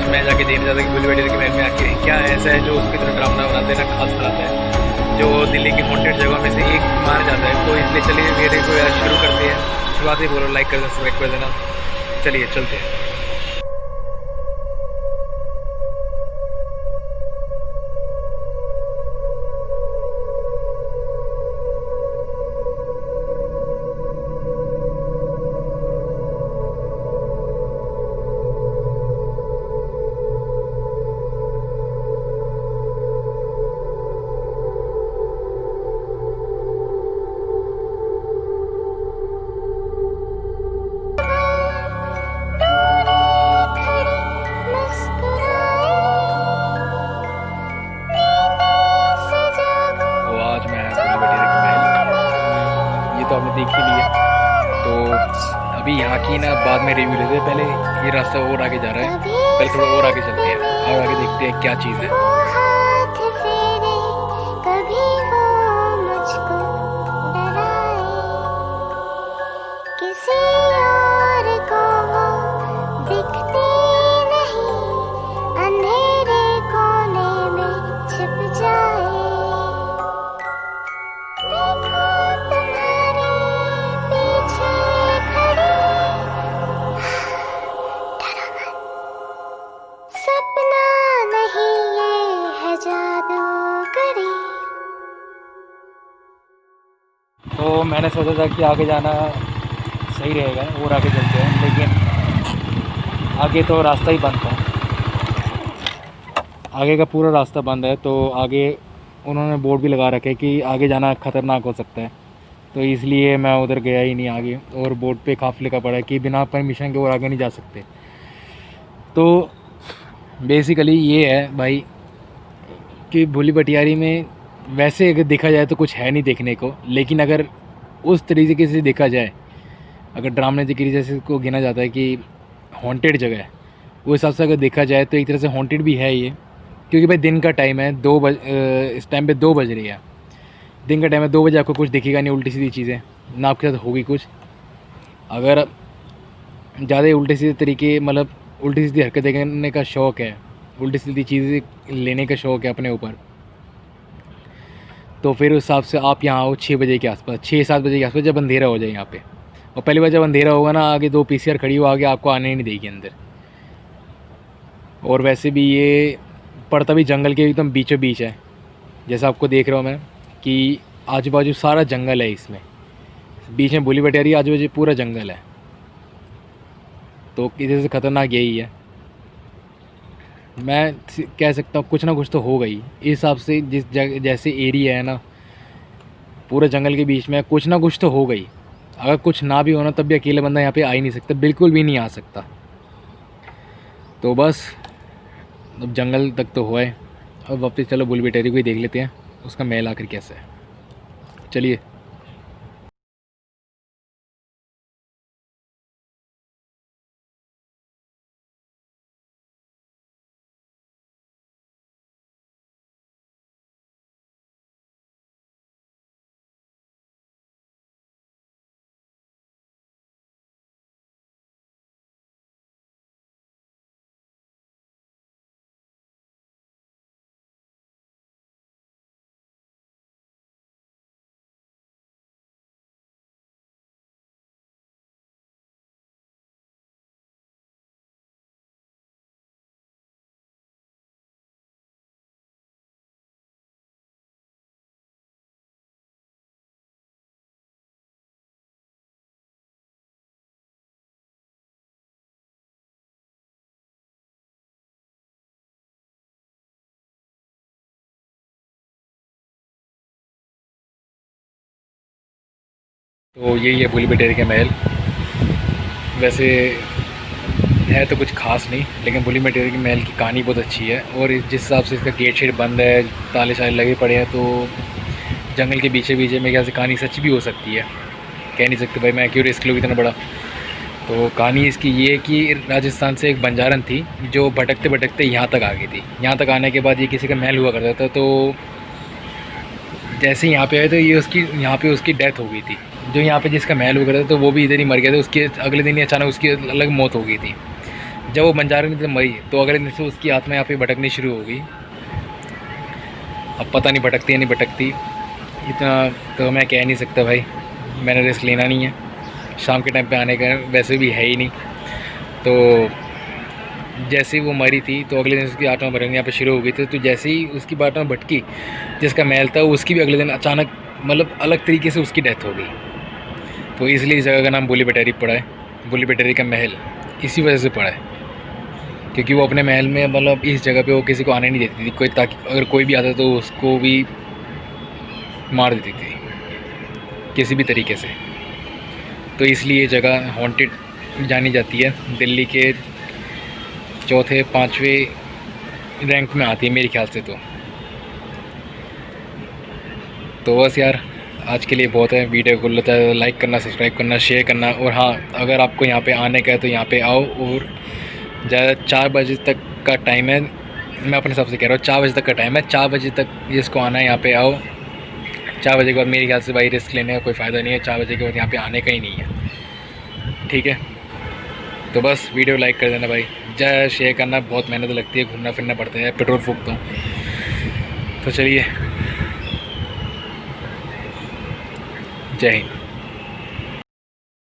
मैं जाके देखना चाहता कि बुली बटेरी के महल में आके क्या ऐसा है जो उसकी तरह ड्रामा बनाते हैं ना, खास बनाता है, जो दिल्ली की हॉन्टेड जगह में से एक माना जाता है। तो इसलिए चलिए वीडियो को यार शुरू करते हैं। शुरुआत ही बोलो, लाइक कर देना, सब्सक्राइब कर देना। चलिए चलते हैं। तो आपने देख ही लिया। तो अभी यहाँ की ना बाद में रिव्यू लेते हैं, पहले ये रास्ता और आगे जा रहा है, पहले थोड़ा और आगे चलते हैं और आगे देखते हैं क्या चीज़ है। तो मैंने सोचा था कि आगे जाना सही रहेगा और आगे चलते हैं, लेकिन आगे तो रास्ता ही बंद था, आगे का पूरा रास्ता बंद है। तो आगे उन्होंने बोर्ड भी लगा रखे कि आगे जाना ख़तरनाक हो सकता है, तो इसलिए मैं उधर गया ही नहीं आगे। और बोर्ड पे काफ़ी लिखा पड़ा है कि बिना परमिशन के और आगे नहीं जा सकते। तो बेसिकली ये है भाई कि भूली भटियारी में वैसे अगर देखा जाए तो कुछ है नहीं देखने को, लेकिन अगर उस तरीके से देखा जाए, अगर ड्रामे की जैसे को गिना जाता है कि हॉन्टेड जगह है, वो हिसाब से अगर देखा जाए तो एक तरह से हॉन्टेड भी है ये। क्योंकि भाई दिन का टाइम है, इस टाइम पे 2 बज रही है, दिन का टाइम है, 2 बजे आपको कुछ दिखेगा नहीं, उल्टी सीधी चीज़ें ना आपके साथ होगी कुछ। अगर ज़्यादा उल्टे सीधे तरीके, मतलब उल्टी सीधी हरकत देखने का शौक़ है, उल्टी सीधी चीज़ें लेने का शौक़ है अपने ऊपर, तो फिर उस हिसाब से आप यहाँ आओ 6 बजे के आसपास, 6-7 बजे के आसपास, जब अंधेरा हो जाए यहाँ पे। और पहली बार जब अंधेरा होगा ना, आगे 2 पीसीआर खड़ी हो, आगे आपको आने ही नहीं देगी अंदर। और वैसे भी ये पड़ता भी जंगल के एकदम बीचों बीच है, जैसा आपको देख रहा हूँ मैं कि आजू बाजू सारा जंगल है, इसमें बीच में भूली भटियारी, आजू बाजू पूरा जंगल है। तो इधर से ख़तरनाक यही है, मैं कह सकता हूँ कुछ ना कुछ तो हो गई इस हिसाब से। जिस जगह जैसे एरिया है ना, पूरे जंगल के बीच में, कुछ ना कुछ तो हो गई। अगर कुछ ना भी होना तब भी अकेले बंदा यहाँ पे आ ही नहीं सकता, बिल्कुल भी नहीं आ सकता। तो बस अब जंगल तक तो हुआ है, अब वापस चलो भूली भटियारी को ही देख लेते हैं, उसका महल आखिर कैसा है। चलिए। तो यही है भूली भटियारी का महल। वैसे है तो कुछ खास नहीं, लेकिन भूली भटियारी के महल की कहानी बहुत अच्छी है। और जिस हिसाब से इसका गेट शेट बंद है, ताले शाले लगे पड़े हैं, तो जंगल के पीछे पीछे मेरे ख्याल से कहानी सच भी हो सकती है, कह नहीं सकते भाई मैं क्यों रिस्क लूँ इतना बड़ा। तो कहानी इसकी ये है कि राजस्थान से एक बंजारन थी जो भटकते भटकते यहाँ तक आ गई थी। यहाँ तक आने के बाद ये किसी का महल हुआ करता था, तो जैसे यहाँ पे आए तो ये उसकी यहाँ पे उसकी डेथ हो गई थी। जो यहाँ पे जिसका महल हुआ करता था तो वो भी इधर ही मर गया था, उसके अगले दिन ही अचानक उसकी अलग मौत हो गई थी। जब वो बंजारे में मरी तो अगले दिन से उसकी आत्मा यहाँ पे भटकनी शुरू हो गई। अब पता नहीं भटकती या नहीं भटकती, इतना तो मैं कह नहीं सकता भाई, मैंने रिस्क लेना नहीं है। शाम के टाइम पे आने का वैसे भी है ही नहीं। तो जैसे ही वो मरी थी तो अगले दिन उसकी आत्मा भटकनी यहाँ पे शुरू हो गई थी। तो जैसे ही उसकी आत्मा भटकी, जिसका महल था उसकी भी अगले दिन अचानक मतलब अलग तरीके से उसकी डेथ हो गई। तो इसलिए इस जगह का नाम बुली बटेरी पड़ा है, बुली बटेरी का महल इसी वजह से पड़ा है, क्योंकि वो अपने महल में मतलब इस जगह पे वो किसी को आने नहीं देती थी कोई, ताकि अगर कोई भी आता तो उसको भी मार देती थी किसी भी तरीके से। तो इसलिए ये जगह हॉन्टेड जानी जाती है, दिल्ली के चौथे 5वें रैंक में आती है मेरे ख्याल से। तो बस यार आज के लिए बहुत है। वीडियो को लाइक करना, सब्सक्राइब करना, शेयर करना। और हाँ, अगर आपको यहाँ पे आने का है तो यहाँ पे आओ। और ज़्यादा 4 बजे तक का टाइम है, मैं अपने हिसाब से कह रहा हूँ 4 बजे तक का टाइम है। 4 बजे तक जिसको आना है यहाँ पे आओ। 4 बजे के बाद मेरे ख्याल से भाई रिस्क लेने का कोई फ़ायदा नहीं है। 4 बजे के बाद यहाँ पे आने का ही नहीं है, ठीक है। तो बस वीडियो लाइक कर देना भाई, ज़्यादा शेयर करना, बहुत मेहनत लगती है, घूमना फिरना पड़ता है, पेट्रोल फूकता हूँ। तो चलिए, जय हिंद।